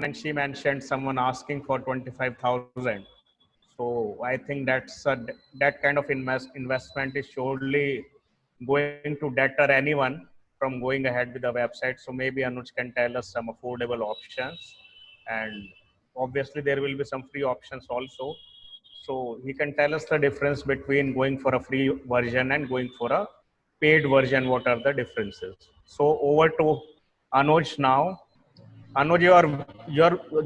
and she mentioned someone asking for 25,000. So I think that kind of investment is surely going to deter anyone from going ahead with the website. So maybe Anuj can tell us some affordable options, and obviously there will be some free options also. So he can tell us the difference between going for a free version and going for a paid version. What are the differences? So over to Anuj now. Anuj,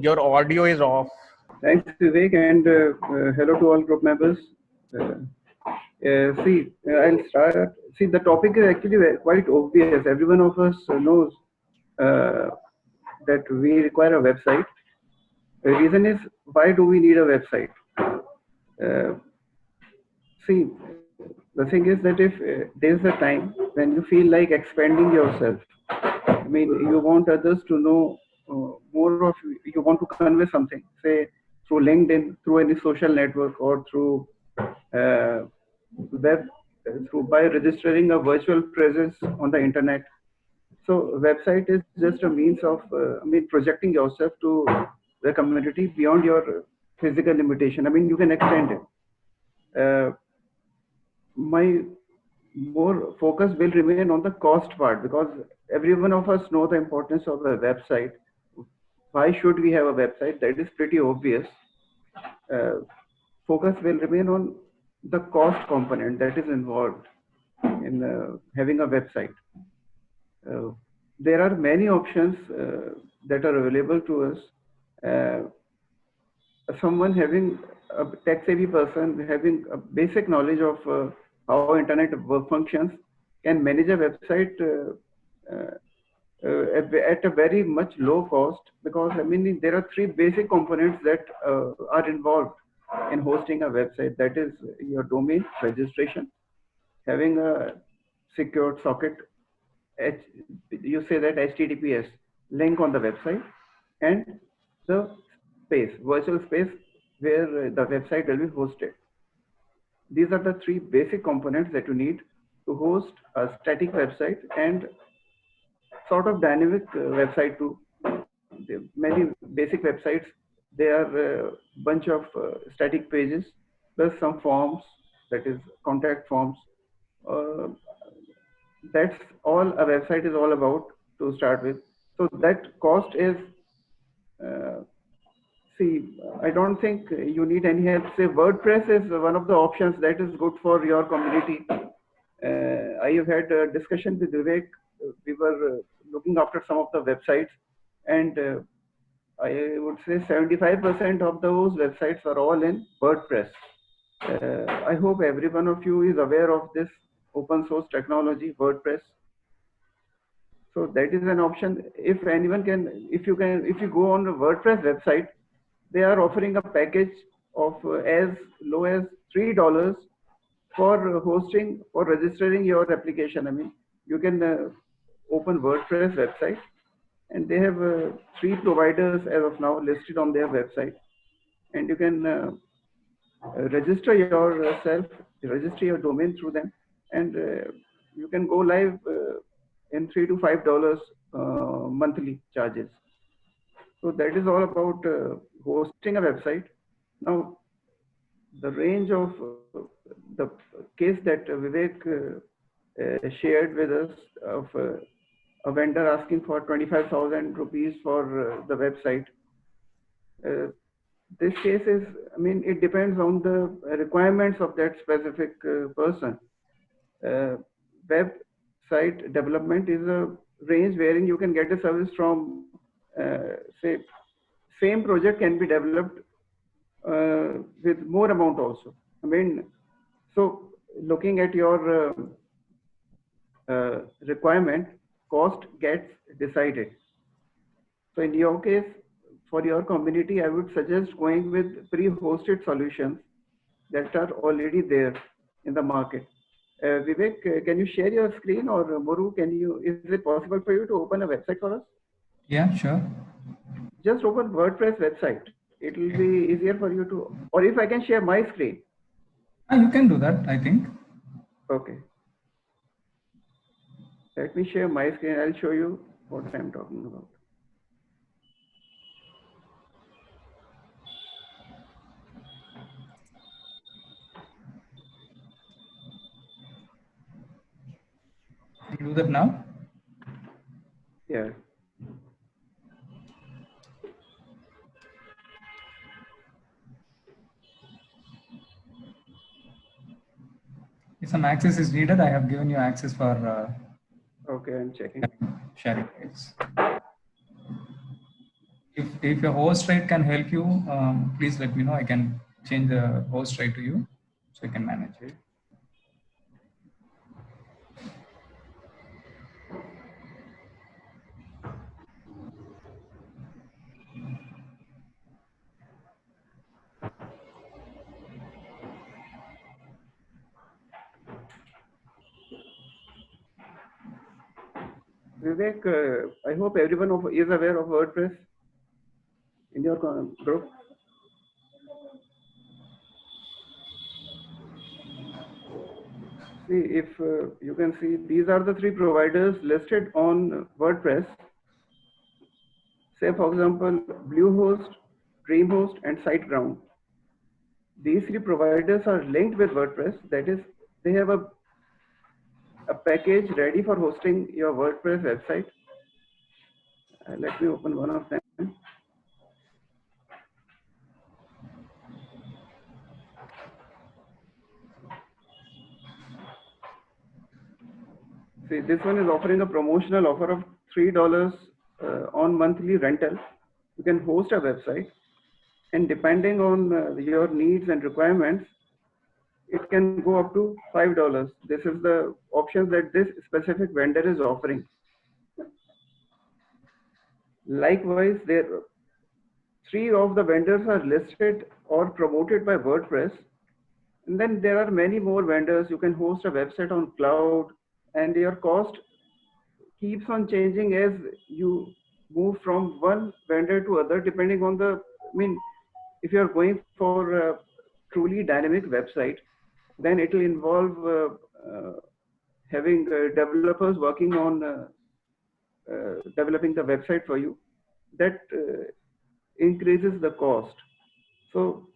your audio is off. Thanks, Vivek, and hello to all group members. I'll start. See, the topic is actually quite obvious. Every one of us knows uh, that we require a website. The reason is, why do we need a website? Uh, See, the thing is that if there's a time when you feel like expanding yourself, I mean, you want others to know more of you, you want to convey something, say through LinkedIn, through any social network, or through uh, web, through by registering a virtual presence on the internet. So, website is just a means of, projecting yourself to the community beyond your physical limitation. I mean, you can extend it. My more focus will remain on the cost part, because every one of us know the importance of a website. Why should we have a website? That is pretty obvious. Uh, Focus will remain on the cost component that is involved in having a website. Uh, there are many options that are available to us. Uh, Someone having a tech savvy person having a basic knowledge of how internet work functions can manage a website uh, at a very much low cost, because I mean there are three basic components that are involved in hosting a website. That is your domain registration, having a secured socket, H, you say that HTTPS link on the website, and the space, virtual space where the website will be hosted. These are the three basic components that you need to host a static website and sort of dynamic website too. Many basic websites, they are a bunch of static pages plus some forms, that is contact forms. Uh, that's all a website is all about to start with. So that cost is, uh, see, I don't think you need any help. Say WordPress is one of the options that is good for your community. I have had a discussion with Vivek. We were looking after some of the websites, and I would say 75% of those websites are all in WordPress. I hope every one of you is aware of this open source technology, WordPress. So that is an option. If anyone can, if you go on the WordPress website, they are offering a package of as low as $3 for hosting or registering your application. I mean, you can open WordPress website, and they have three providers as of now listed on their website, and you can register yourself, register your domain through them, and you can go live in $3 to $5 monthly charges. So that is all about hosting a website. Now, the range of the case that Vivek shared with us of a vendor asking for 25,000 rupees for the website. Uh, this case is, I mean, it depends on the requirements of that specific person. Uh, Website development is a range wherein you can get a service from, say, same project can be developed with more amount also. I mean, so looking at your requirement, cost gets decided. So in your case, for your community, I would suggest going with pre-hosted solutions that are already there in the market. Vivek, can you share your screen, or Muru, is it possible for you to open a website for us? Yeah, sure. Just open WordPress website. It will be easier for you to, or if I can share my screen. You can do that, I think. Okay. Let me share my screen. I'll show you what I'm talking about. do that now? Yeah. If some access is needed, I have given you access for Okay, I'm checking. sharing files. If your host right can help you, please let me know. I can change the host right to you so you can manage it. Okay. Vivek, I hope everyone is aware of WordPress in your group. See, if you can see, these are the three providers listed on WordPress. Say, for example, Bluehost, DreamHost, and SiteGround. These three providers are linked with WordPress. That is, they have a package ready for hosting your WordPress website. Let me open one of them. See, this one is offering a promotional offer of $3 on monthly rental. You can host a website, and depending on your needs and requirements, it can go up to $5. This is the options that this specific vendor is offering. Likewise, there three of the vendors are listed or promoted by WordPress. And then there are many more vendors. You can host a website on cloud, and your cost keeps on changing as you move from one vendor to other, depending on the, if you're going for a truly dynamic website, then it will involve having developers working on developing the website for you. That increases the cost. So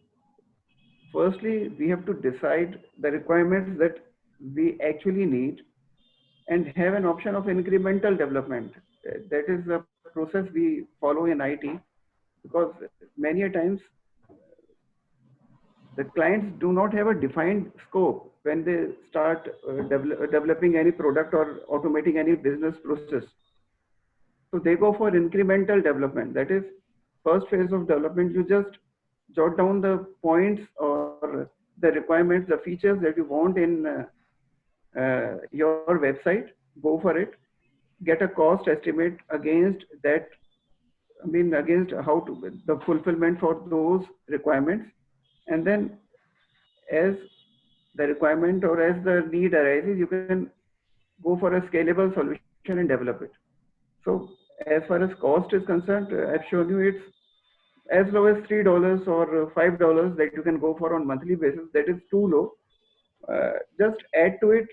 firstly, we have to decide the requirements that we actually need and have an option of incremental development. That is the process we follow in IT, because many a times the clients do not have a defined scope when they start developing any product or automating any business process. So they go for incremental development. That is, first phase of development, you just jot down the points or the requirements, the features that you want in your website, go for it, get a cost estimate against that, against how to, the fulfillment for those requirements. And then as the requirement or as the need arises, you can go for a scalable solution and develop it. So as far as cost is concerned, I've shown you it's as low as $3 or $5 that you can go for on monthly basis. That is too low. Just add to it.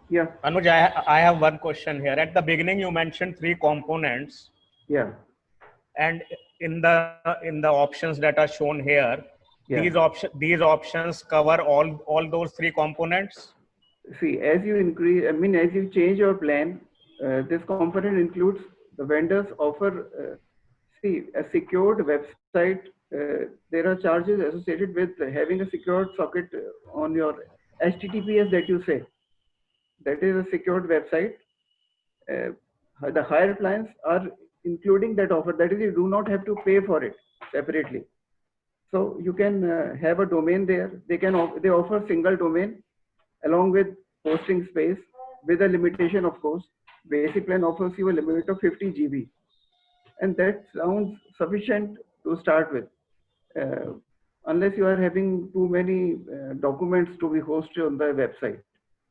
Yeah. Anuj, I have one question here. At the beginning, you mentioned three components. Yeah. And in the options that are shown here, Yeah. these options cover all those three components. See, as you increase, as you change your plan, this component includes the vendors offer. See, a secured website. There are charges associated with having a secured socket on your HTTPS that you say. That is a secured website. The higher plans are including that offer. That is, you do not have to pay for it separately. So you can have a domain there. They offer single domain along with hosting space with a limitation, of course. Basic plan offers you a limit of 50 GB. And that sounds sufficient to start with. Unless you are having too many documents to be hosted on the website,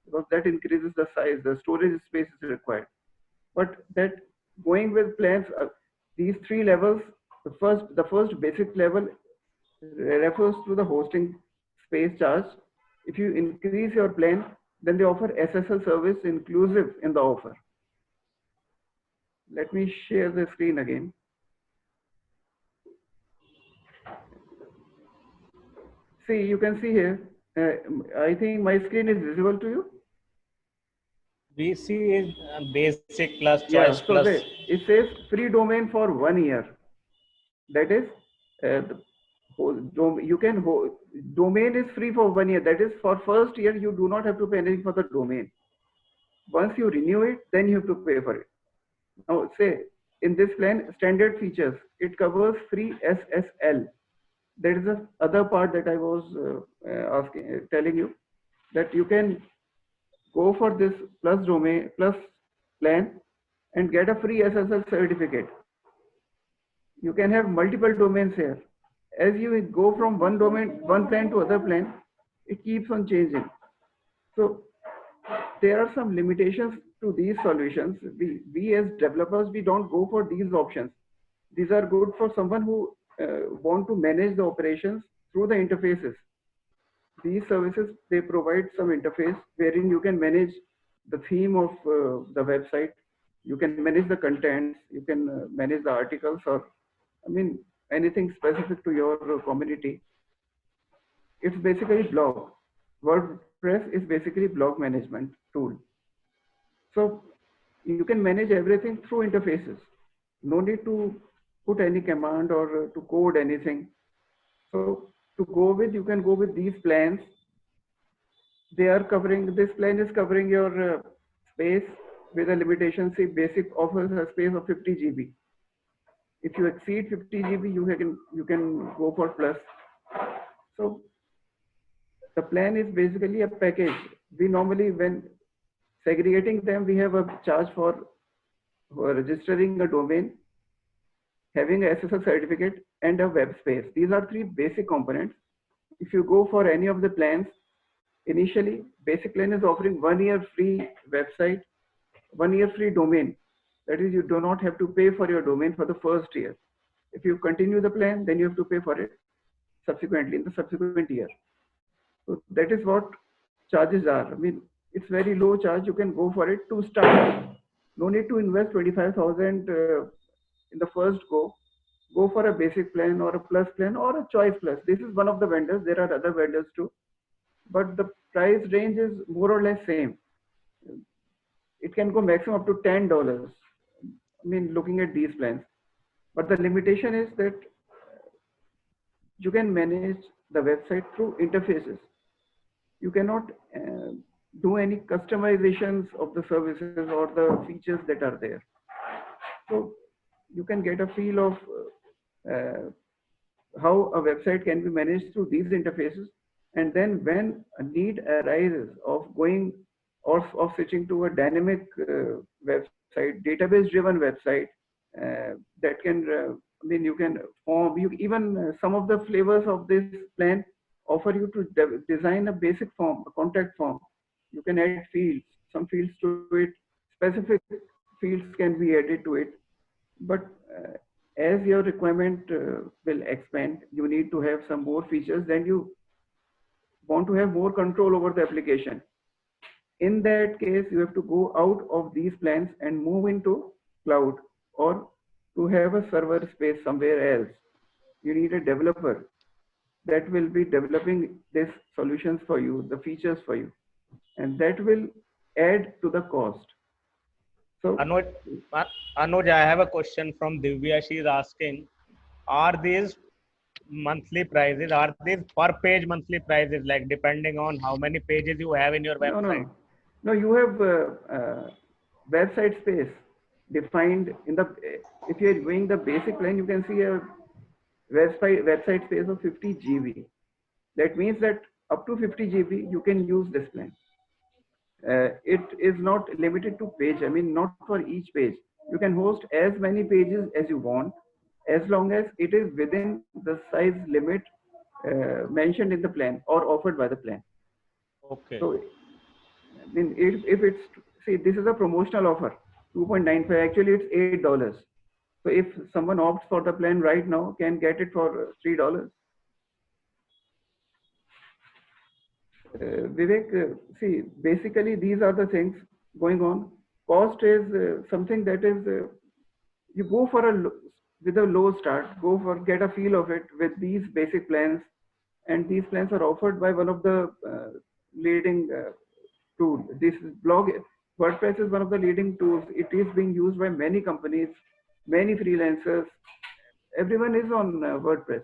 because that increases the size, the storage space is required. But that going with plans, these three levels, the first basic level refers to the hosting space charge. If you increase your plan, then they offer SSL service inclusive in the offer. Let me share the screen again. See, you can see here, I think my screen is visible to you. VC is basic plus Yeah, choice so plus. it says free domain for 1 year. That is, the you can domain is free for 1 year. That is, for first year you do not have to pay anything for the domain. Once you renew it, then you have to pay for it. Now, say in this plan, standard features, it covers free SSL. That is the other part that I was telling you, that you can go for this plus domain plus plan and get a free SSL certificate. You can have multiple domains here. As you go from one domain, one plan to other plan, it keeps on changing. So there are some limitations to these solutions. We as developers, we don't go for these options. These are good for someone who want to manage the operations through the interfaces. These services, they provide some interface wherein you can manage the theme of the website. You can manage the contents. You can manage the articles, or I mean, anything specific to your community. It's basically blog. WordPress is basically blog management tool. So you can manage everything through interfaces. No need to put any command or to code anything. So to go with, you can go with these plans. They are covering, this plan is covering your space with a limitation. Say basic offers a space of 50 GB. If you exceed 50 GB, you can go for plus. So the plan is basically a package. We normally, when segregating them, we have a charge for registering a domain, having a SSL certificate, and a web space. These are three basic components. If you go for any of the plans, initially, basic plan is offering 1 year free website, 1 year free domain. That is, you do not have to pay for your domain for the first year. If you continue the plan, then you have to pay for it subsequently in the subsequent year. So that is what charges are. I mean, it's very low charge. You can go for it to start. No need to invest 25,000 in the first go. Go for a basic plan or a plus plan or a choice plus. This is one of the vendors. There are other vendors too, but the price range is more or less same. It can go maximum up to $10. I mean, looking at these plans, but the limitation is that you can manage the website through interfaces. You cannot do any customizations of the services or the features that are there. So you can get a feel of how a website can be managed through these interfaces. And then when a need arises of going or of switching to a dynamic website, database driven website, that can, I mean, you can form, even some of the flavors of this plan offer you to design a basic form, a contact form. You can add fields, some fields to it, specific fields can be added to it. But as your requirement will expand, you need to have some more features, then you want to have more control over the application. In that case, you have to go out of these plans and move into cloud, or to have a server space somewhere else. You need a developer that will be developing these solutions for you, the features for you, and that will add to the cost. So Anuj, I have a question from Divya. She is asking, are these monthly prices, are these per page monthly prices, like depending on how many pages you have in your website? No, you have website space defined in the, if you're doing the basic plan, you can see a website space of 50 GB. That means that up to 50 GB, you can use this plan. It is not limited to page. I mean, not for each page. You can host as many pages as you want, as long as it is within the size limit mentioned in the plan or offered by the plan. Okay. So, I mean, if it's, see, this is a promotional offer, 2.95. Actually, it's $8. So if someone opts for the plan right now, can get it for $3. Vivek, see, basically these are the things going on. Cost is something that is, you go for with a low start, go for, get a feel of it with these basic plans. And these plans are offered by one of the leading tool. This is blog. WordPress is one of the leading tools. It is being used by many companies, many freelancers. Everyone is on WordPress.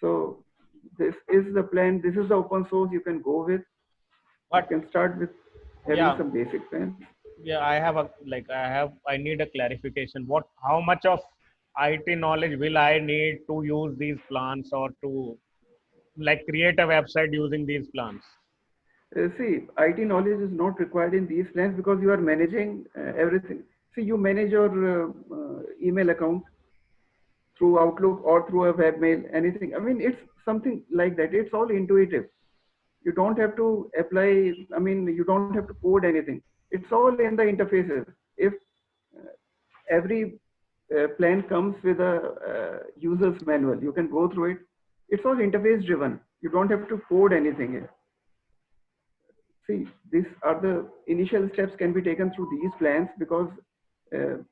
So this is the plan. This is the open source you can go with. You But can start with having yeah, some basic plans. yeah, I need a clarification. How much of IT knowledge will I need to use these plans or to like create a website using these plans? See, IT knowledge is not required in these plans because you are managing everything. See, you manage your email account through Outlook or through a webmail, anything. I mean, it's something like that. It's all intuitive. You don't have to apply, I mean, you don't have to code anything. It's all in the interfaces. If every plan comes with a user's manual, you can go through it. It's all interface driven. You don't have to code anything here. See, these are the initial steps can be taken through these plans because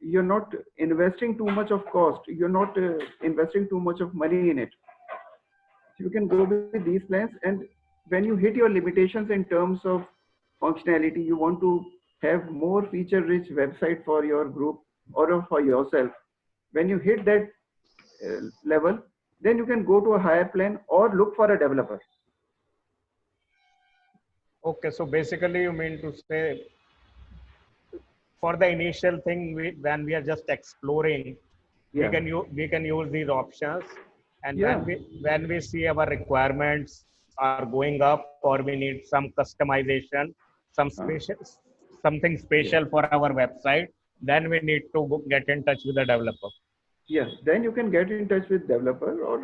you're not investing too much of cost. You're not investing too much of money in it. So you can go with these plans, and when you hit your limitations in terms of functionality, you want to have more feature-rich website for your group or for yourself. When you hit that level, then you can go to a higher plan or look for a developer. Okay, so basically you mean to say for the initial thing, when we are just exploring, Yeah. we can use these options, and Yeah. when we see our requirements are going up or we need some customization, something Yeah. special for our website, then we need to get in touch with the developer. Yes, then you can get in touch with developer, or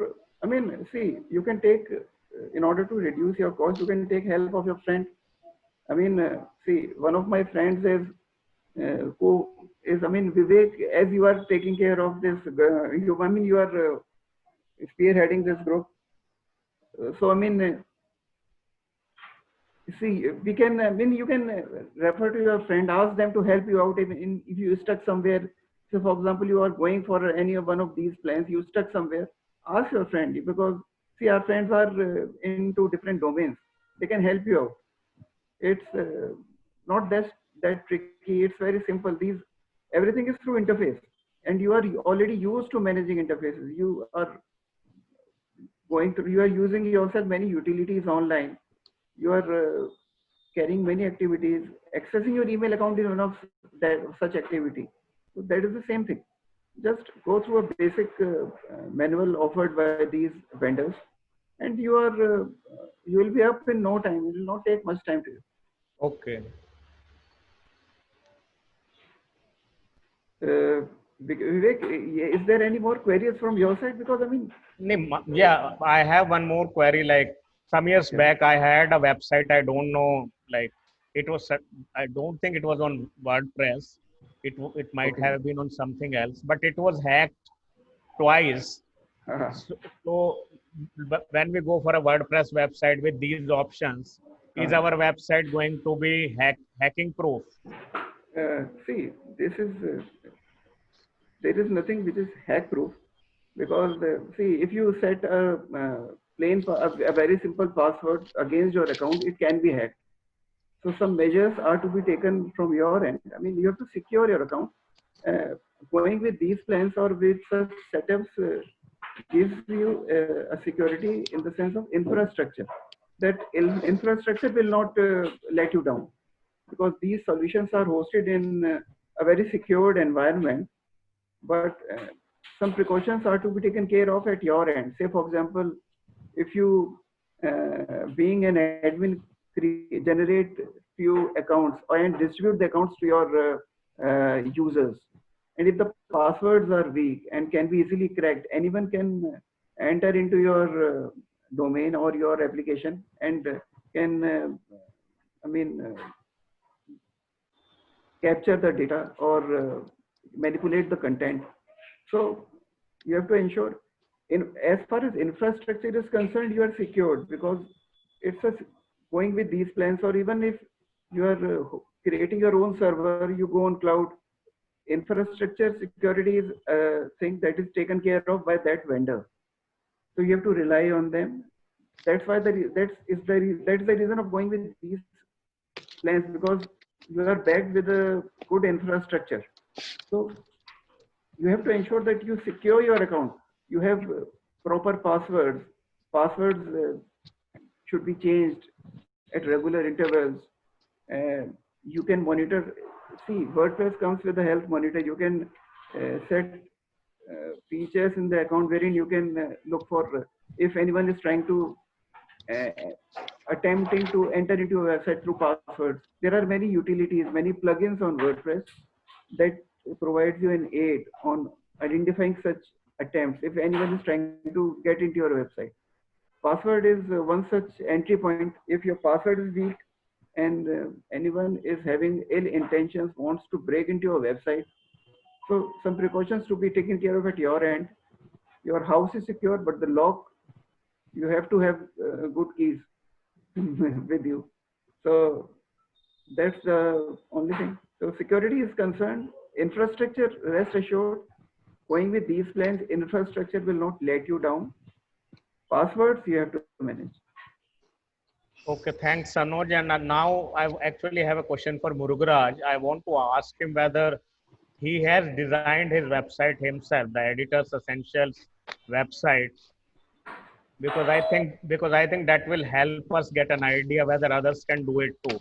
I mean, see, you can take in order to reduce your cost, you can take help of your friend. I mean, see, one of my friends is who is, I mean, Vivek, as you are taking care of this, I mean, you are spearheading this group. So, I mean, see, we can, I mean, you can refer to your friend, ask them to help you out if you stuck somewhere. So, for example, you are going for any one of these plans, you stuck somewhere, ask your friend because, see, our friends are into different domains. They can help you out. It's not that tricky. It's very simple. Everything is through interface, and you are already used to managing interfaces. You are you are using yourself many utilities online. You are carrying many activities. Accessing your email account is one of such activity. So that is the same thing. Just go through a basic manual offered by these vendors, and you will be up in no time. It will not take much time to you. Okay. Vivek, is there any more queries from your side? Because I mean, Yeah, I have one more query. Like some years yeah. back, I had a website. I don't know, like it was. I don't think it was on WordPress. It might Okay. have been on something else, but it was hacked twice. Uh, So but when we go for a WordPress website with these options, is uh, our website going to be hacking proof? see, this is there is nothing which is hack proof because see, if you set a very simple password against your account, it can be hacked. So some measures are to be taken from your end. I mean, you have to secure your account. Uh, Going with these plans or with such setups gives you a security in the sense of infrastructure. That infrastructure will not let you down because these solutions are hosted in a very secured environment. But some precautions are to be taken care of at your end. Say, for example, if you, being an admin, generate few accounts and distribute the accounts to your users, and if the passwords are weak and can be easily cracked, anyone can enter into your domain or your application and can, I mean, capture the data or manipulate the content. So you have to ensure, as far as infrastructure is concerned, you are secured because it's a, going with these plans, or even if you are creating your own server, you go on cloud. Infrastructure security is a thing that is taken care of by that vendor. So you have to rely on them. That's why that's the reason of going with these plans because you are backed with a good infrastructure. So you have to ensure that you secure your account. You have proper passwords. Passwords should be changed at regular intervals. You can monitor. See, WordPress comes with a health monitor. You can set features in the account wherein you can look for if anyone is trying to uh, attempting to enter into a website through passwords. There are many utilities, many plugins on WordPress that provides you an aid on identifying such attempts if anyone is trying to get into your website. Password is one such entry point. If your password is weak and anyone is having ill intentions, wants to break into your website, so some precautions to be taken care of at your end. Your house is secure, but the lock, you have to have good keys with you. So that's the only thing. So security is concerned. Infrastructure, rest assured, going with these plans, infrastructure will not let you down. Passwords you have to manage. Okay, thanks, Anuj. And now I actually have a question for Murugaraj. I want to ask him whether he has designed his website himself, the Editor's Essentials website, because I think that will help us get an idea whether others can do it too.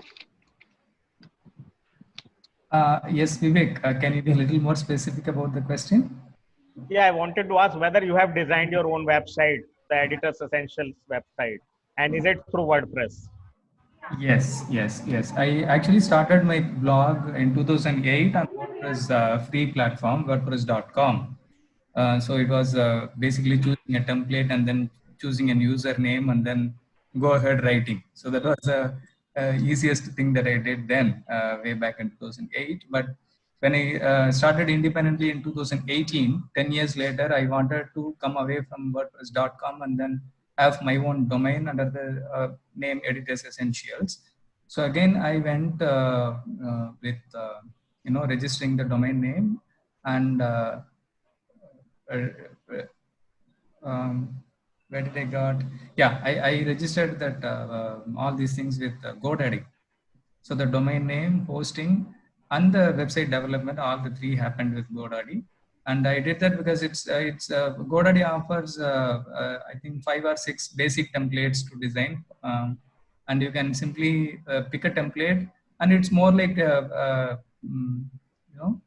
Yes, Vivek, can you be a little more specific about the question? Yeah, I wanted to ask whether you have designed your own website, the Editor's Essentials website, and is it through WordPress? Yes. I actually started my blog in 2008 on WordPress free platform, WordPress.com. So it was basically choosing a template and then choosing a username and then go ahead writing. So that was the easiest thing that I did then, way back in 2008. But when I started independently in 2018, 10 years later, I wanted to come away from WordPress.com and then have my own domain under the name Editors Essentials. So again, I went with registering the domain name and uh, where did I got? Yeah, I registered that all these things with GoDaddy. So the domain name, hosting, and the website development, all the three happened with GoDaddy. And I did that because GoDaddy offers I think 5 or 6 basic templates to design, and you can simply pick a template, and it's more like you know.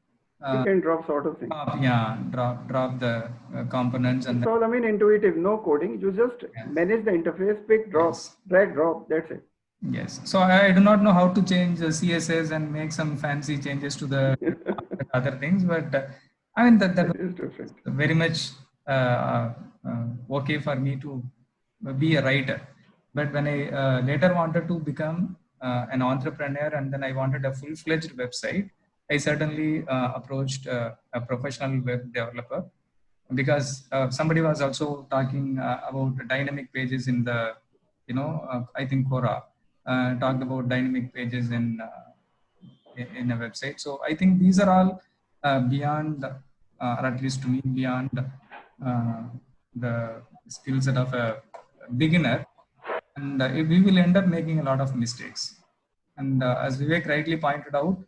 Click and drop sort of thing. Drop the components and It's all, I mean, intuitive, no coding. You just manage the interface, pick, drop, drag, drop. That's it. Yes. So I do not know how to change the CSS and make some fancy changes to the other things, but I mean that is different. Very much okay for me to be a writer. But when I later wanted to become an entrepreneur and then I wanted a full-fledged website, I certainly approached a professional web developer because somebody was also talking about dynamic pages in the, I think Quora talked about dynamic pages in a website. So I think these are all beyond, or at least to me, beyond the skill set of a beginner, and we will end up making a lot of mistakes. And as Vivek rightly pointed out,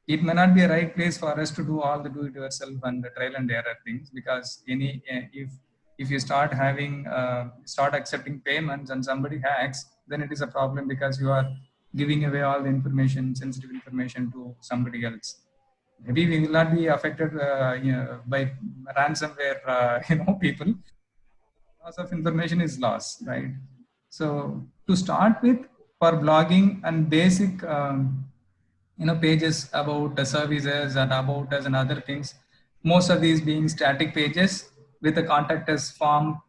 it may not be a right place for us to do all the do-it-yourself and the trial and error things, because if you start start accepting payments and somebody hacks, then it is a problem because you are giving away all the information, sensitive information to somebody else. Maybe we will not be affected by ransomware, people. Loss of information is loss, right? So to start with, for blogging and basic, pages about the services and about us and other things, most of these being static pages with a contact us form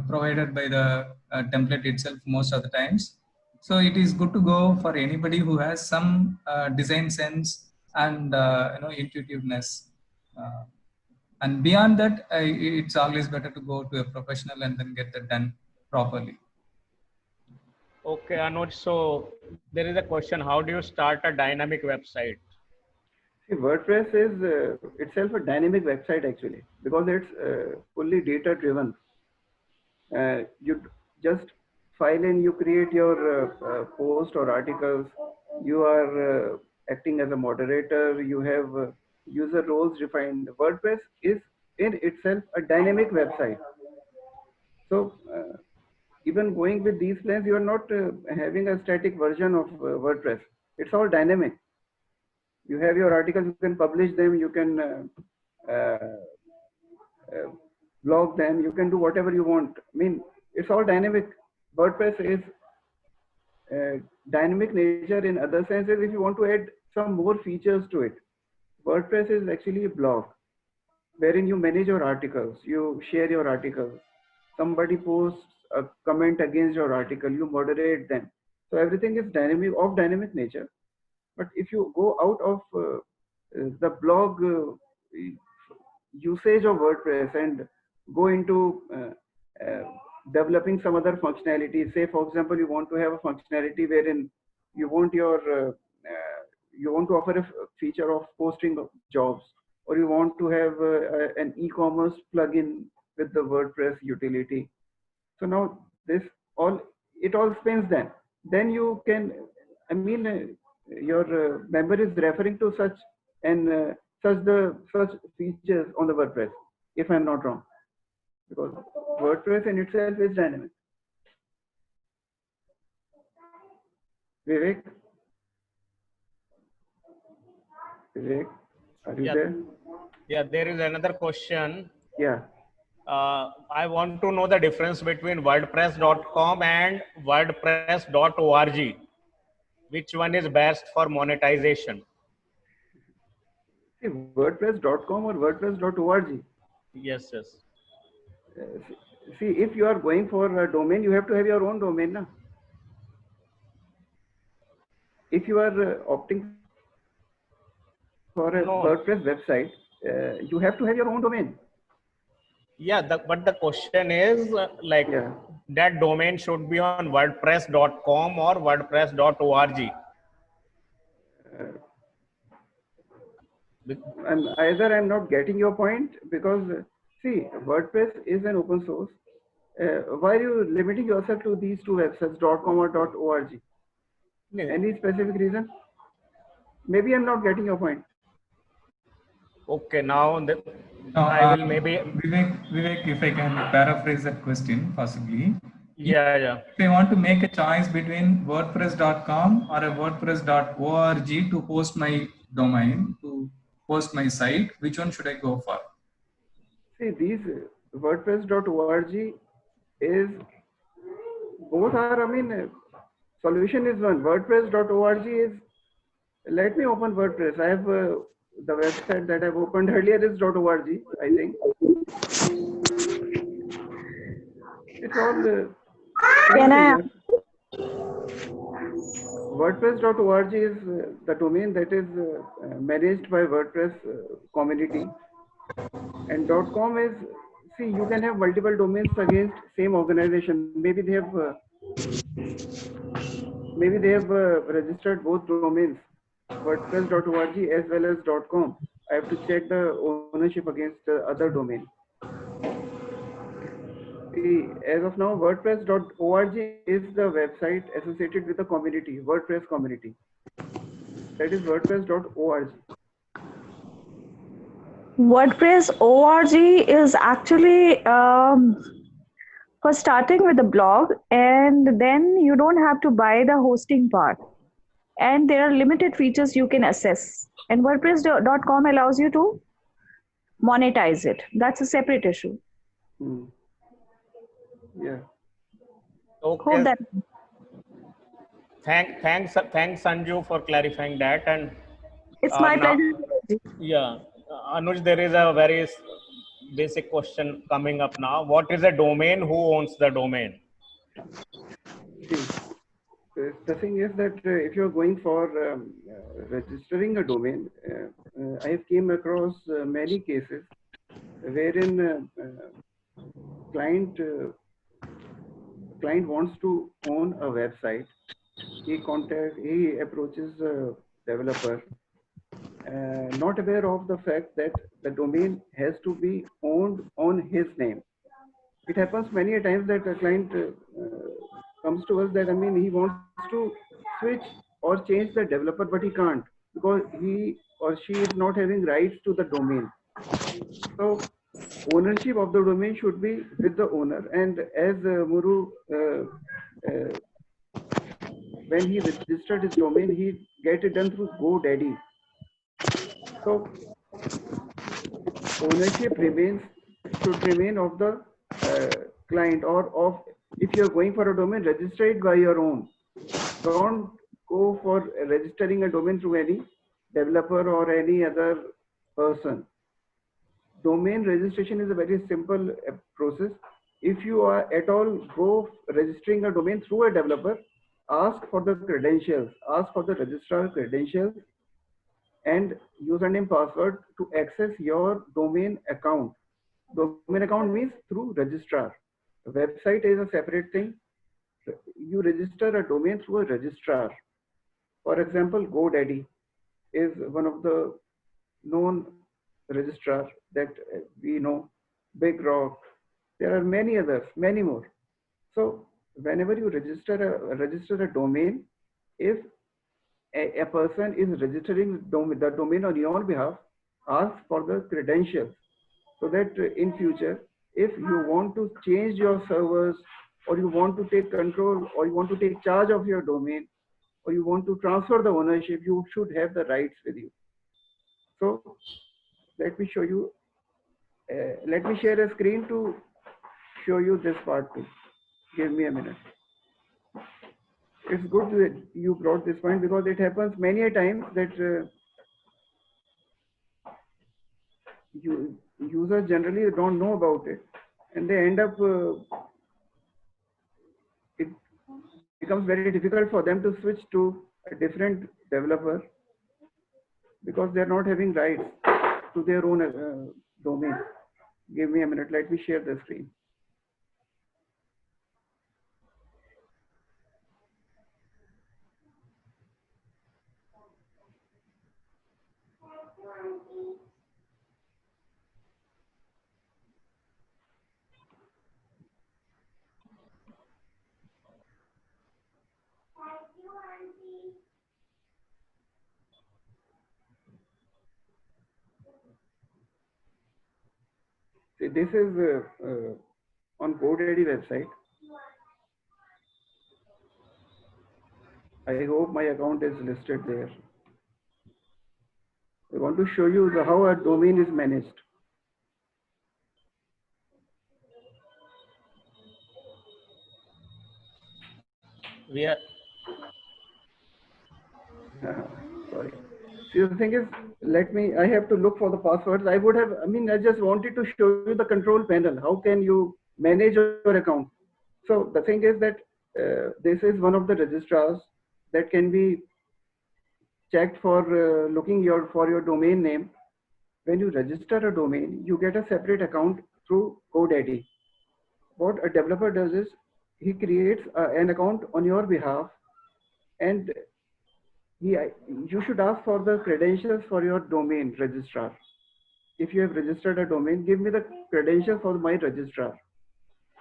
provided by the template itself most of the times. So it is good to go for anybody who has some design sense and intuitiveness. And beyond that, it's always better to go to a professional and then get that done properly. Okay, Anuj. So there is a question: how do you start a dynamic website? See, WordPress is itself a dynamic website actually, because it's fully data driven. You just file in, you create your post or articles. You are acting as a moderator, you have user roles defined. WordPress is in itself a dynamic website. So even going with these plans, you are not having a static version of WordPress. It's all dynamic. You have your articles, you can publish them, you can blog them, you can do whatever you want. I mean, it's all dynamic. WordPress is dynamic nature in other senses. If you want to add some more features to it, WordPress is actually a blog wherein you manage your articles, you share your articles. Somebody posts a comment against your article, you moderate them. So everything is dynamic, of dynamic nature. But if you go out of the blog usage of WordPress and go into developing some other functionality, say for example, you want to have a functionality wherein you want your you want to offer a feature of posting of jobs, or you want to have an e-commerce plugin with the WordPress utility. So now this all, it all spins then you can, I mean, your member is referring to such and such features on the WordPress, if I'm not wrong, because WordPress in itself is dynamic. Vivek, are you there? Yeah, there is another question. Yeah. I want to know the difference between WordPress.com and WordPress.org. Which one is best for monetization? See, WordPress.com or WordPress.org. Yes. See, if you are going for a domain, you have to have your own domain. Na? If you are opting for a WordPress website, you have to have your own domain. Yeah, but the question is that domain should be on WordPress.com or WordPress.org. I'm not getting your point, because see, WordPress is an open source. Why are you limiting yourself to these two websites, .com or .org? Any specific reason? Maybe I'm not getting your point. Okay, now I will maybe... Vivek, if I can paraphrase that question possibly. Yeah. If I want to make a choice between WordPress.com or a WordPress.org to host my domain, to host my site, which one should I go for? See, these WordPress.org is, both are, I mean, solution is one. WordPress.org is, let me open WordPress. I have the website that I've opened earlier is .org, I think. It's all WordPress.org is the domain that is managed by WordPress community, and .com is, see, you can have multiple domains against same organization. Maybe they have registered both domains, WordPress.org as well as .com. I have to check the ownership against the other domain. See, as of now, WordPress.org is the website associated with the community, WordPress community. That is WordPress.org. WordPress.org is actually for starting with the blog, and then you don't have to buy the hosting part. And there are limited features you can access. And WordPress.com allows you to monetize it. That's a separate issue. Yeah. Okay. Hope that... Thanks, Sanju, for clarifying that. And it's my pleasure. Yeah, Anuj, there is a very basic question coming up now. What is a domain? Who owns the domain? See, the thing is that if you're going for registering a domain, I have came across many cases wherein client wants to own a website. He approaches a developer, not aware of the fact that the domain has to be owned on his name. It happens many a times that a client comes to us that, I mean, he wants to switch or change the developer, but he can't. because he or she is not having rights to the domain. So ownership of the domain should be with the owner. And as Muru, when he registered his domain, he get it done through GoDaddy. So ownership should remain of the client, or of, if you're going for a domain, register it by your own. Don't go for registering a domain through any developer or any other person. Domain registration is a very simple process. If you are at all go registering a domain through a developer, ask for the credentials, ask for the registrar credentials and username password to access your domain account. Domain account means through registrar. The website is a separate thing. You register a domain through a registrar. For example, GoDaddy is one of the known registrar that we know, BigRock. There are many others, many more. So whenever you register a domain, if a person is registering the domain on your behalf, ask for the credentials, so that in future, if you want to change your servers, or you want to take control, or you want to take charge of your domain, or you want to transfer the ownership, you should have the rights with you. So let me show you, let me share a screen to show you this part too. Give me a minute. It's good that you brought this point, because it happens many a times that users generally don't know about it, and they end up, it becomes very difficult for them to switch to a different developer, because they're not having rights to their own domain. Give me a minute, let me share the screen. See, this is on GoDaddy website. I hope my account is listed there. I want to show you how a domain is managed. We are Sorry. See, the thing is, I have to look for the passwords. I just wanted to show you the control panel. How can you manage your account? So the thing is that this is one of the registrars that can be checked for looking for your domain name. When you register a domain, you get a separate account through GoDaddy. What a developer does is he creates an account on your behalf, and you should ask for the credentials for your domain registrar. If you have registered a domain, give me the credentials for my registrar.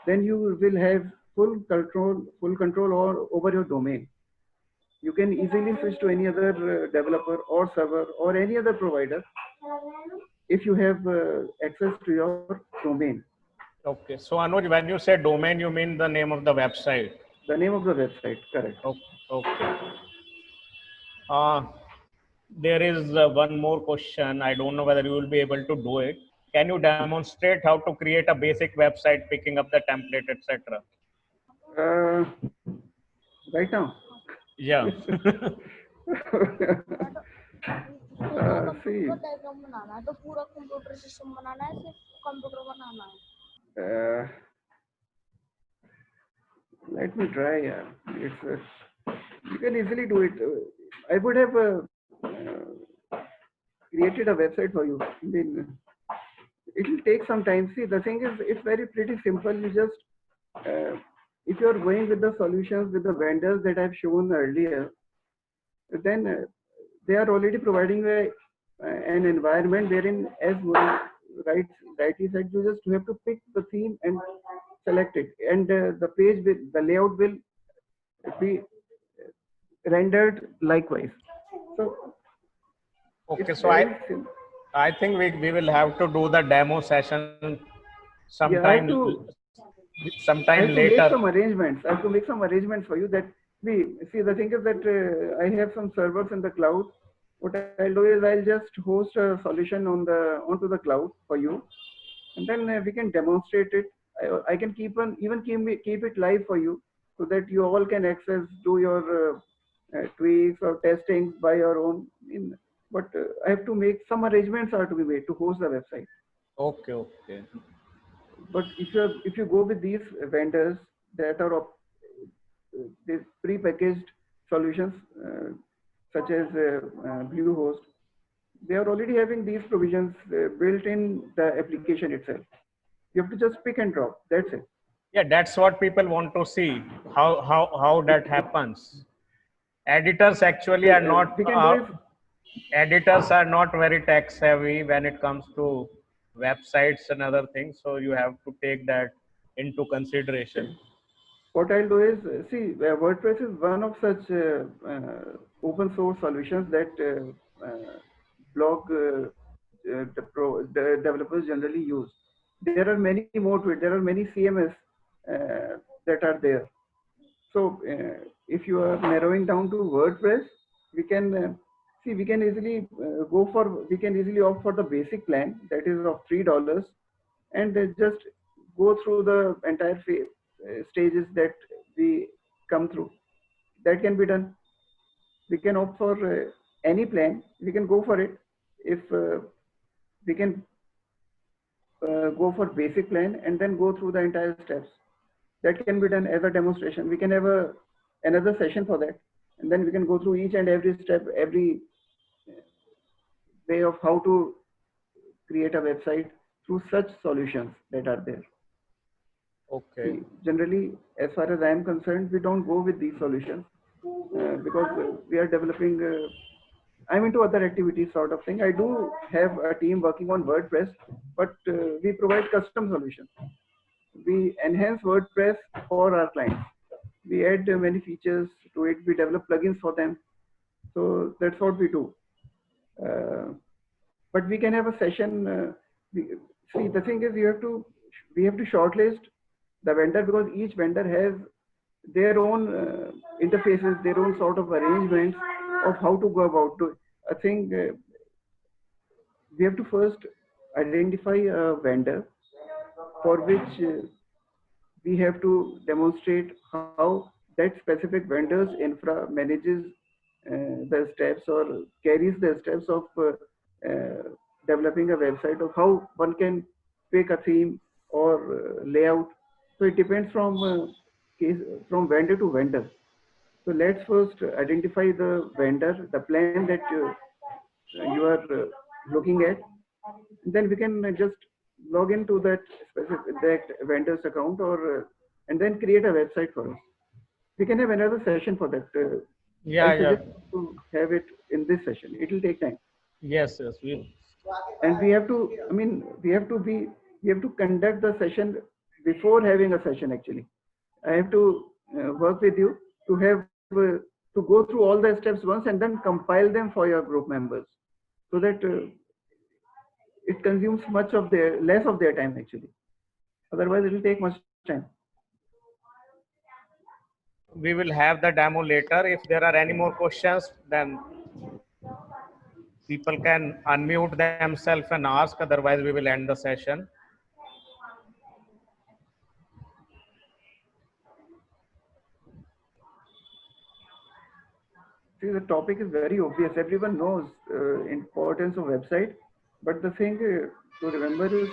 Then you will have full control over your domain. You can easily switch to any other developer or server or any other provider if you have access to your domain. okay. So Anuj, when you say domain, you mean the name of the website? The name of the website, correct. Okay. There is one more question. I don't know whether you will be able to do it. Can you demonstrate how to create a basic website, picking up the template, etc.? Right now? Yeah. See. Let me try. You can easily do it. I would have created a website for you. I mean, it will take some time. See, the thing is, it's pretty simple. You just, if you're going with the solutions with the vendors that I've shown earlier, then they are already providing an environment wherein, as rightly said, you just have to pick the theme and select it, and the layout will be rendered likewise. So Okay, It's so very simple. I think we will have to do the demo session Yeah, I sometime have to make later. some arrangements. I have to make some arrangements for you that we see. The thing is that I have some servers in the cloud. What I'll do is I'll just host a solution onto the cloud for you, and then we can demonstrate it. I can keep it live for you so that you all can access, do your tweaks or testings by your own. But I have to make some arrangements are to be made to host the website. Okay, okay. But if you go with these vendors that are these pre-packaged solutions such as Bluehost, they are already having these provisions built in the application itself. You have to just pick and drop. That's it. Yeah, that's what people want to see. How that happens. Editors actually See, are not we can do is editors are not very tech savvy when it comes to websites and other things. So you have to take that into consideration. what I'll do is see WordPress is one of such open source solutions that blog the developers generally use. There are many more to it. There are many CMS that are there. So if you are narrowing down to WordPress, we can see we can easily opt for the basic plan that is of $3 and just go through the entire stages that we come through. That can be done. We can opt for any plan. We can go for it. If we can go for basic plan and then go through the entire steps. That can be done as a demonstration. We can have another session for that, and then we can go through each and every step, every way of how to create a website through such solutions that are there. Okay. See, generally, as far as I am concerned, we don't go with these solutions because we are developing. I'm into other activities, sort of thing. I do have a team working on WordPress, but we provide custom solutions. We enhance WordPress for our clients. We add many features to it. We develop plugins for them. So that's what we do. But we can have a session. See, the thing is, we have to shortlist the vendor because each vendor has their own interfaces, their own sort of arrangements of how to go about it. I think we have to first identify a vendor for which we have to demonstrate how that specific vendor's infra manages the steps or carries the steps of developing a website, of how one can pick a theme or layout. So it depends from vendor to vendor. So let's first identify the vendor, the plan that you are looking at. Then we can just log into that vendor's account or and then create a website for us. We can have another session for that. Yeah, I yeah. suggest to have it in this session. It will take time. Yes, yes. And we have to, I mean, we have to conduct the session before having a session actually. I have to work with you to have, to go through all the steps once and then compile them for your group members so that it consumes less of their time actually. Otherwise it will take much time. We will have the demo later. If there are any more questions, then people can unmute themselves and ask. Otherwise, we will end the session. See, the topic is very obvious. Everyone knows importance of website, but the thing to remember is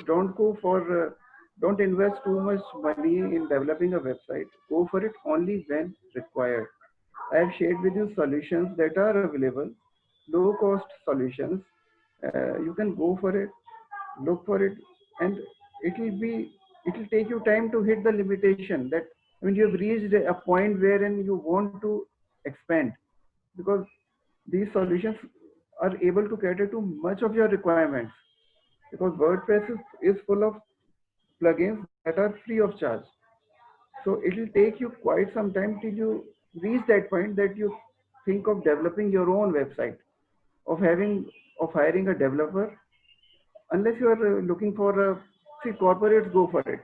don't invest too much money in developing a website. Go for it only when required. I have shared with you solutions that are available, low cost solutions. You can go for it, look for it, and it will take you time to hit the limitation that when you have reached a point wherein you want to expand, because these solutions are able to cater to much of your requirements, because WordPress is full of plugins that are free of charge. So it will take you quite some time till you reach that point that you think of developing your own website, of having of hiring a developer, unless you are looking for a, see, corporates go for it.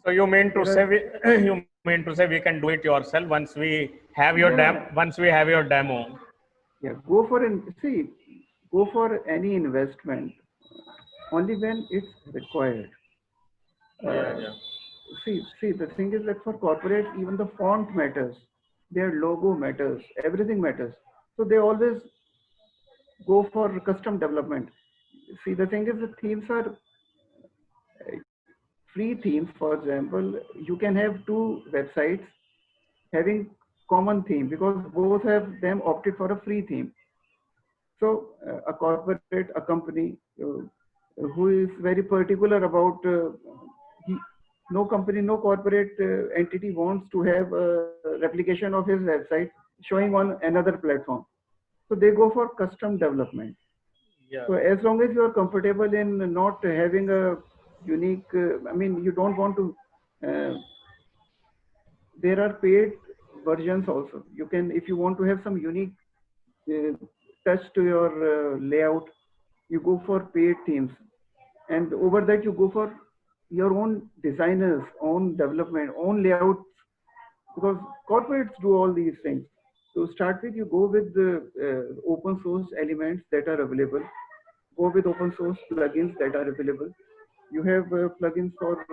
So you mean to There say are- you mean to say we can do it yourself once we have your Yeah. once we have your demo. Yeah, go for any investment only when it's required. Yeah. See, the thing is that for corporates, even the font matters, their logo matters, everything matters. So they always go for custom development. See, the thing is, the themes are free themes. For example, you can have two websites having common theme because both have them opted for a free theme. So a corporate, a company who is very particular about no company, no corporate entity wants to have a replication of his website showing on another platform. So they go for custom development. Yeah. So as long as you are comfortable in not having a unique, I mean, you don't want to. There are paid versions also. You can, if you want to have some unique uh, touch to your layout, you go for paid themes, and over that you go for your own designers, own development, own layouts, because corporates do all these things. To start with, you go with the open source elements that are available. Go with open source plugins that are available. You have plugins for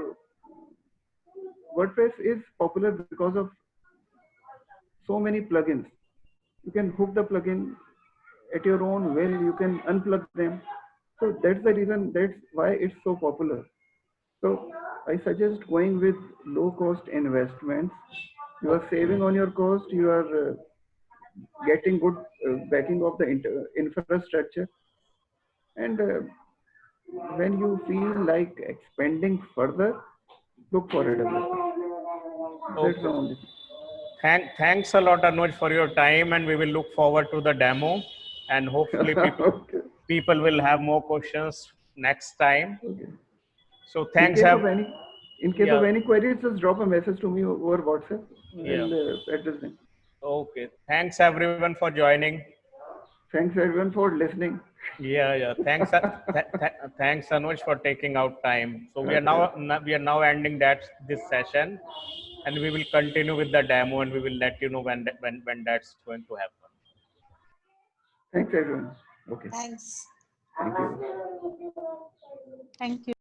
WordPress is popular because of so many plugins. You can hook the plugin at your own will, you can unplug them. So that's the reason, that's why it's so popular. So I suggest going with low cost investments. You are saving on your cost, you are getting good backing of the infrastructure. And when you feel like expanding further, look for a developer. That's the Okay. only thing. Thanks a lot, Anuj, for your time, and we will look forward to the demo, and hopefully Okay. people will have more questions next time. Okay. So In thanks, case of any, in case of yeah, any queries, just drop a message to me over WhatsApp. yeah. I'll address them. Okay. Thanks everyone for joining. Thanks everyone for listening. Yeah. Thanks, Anuj, for taking out time. So Okay. we are now ending this session, and we will continue with the demo, and we will let you know when that's going to happen. Thanks everyone. Okay. Thanks. Thank you. Thank you.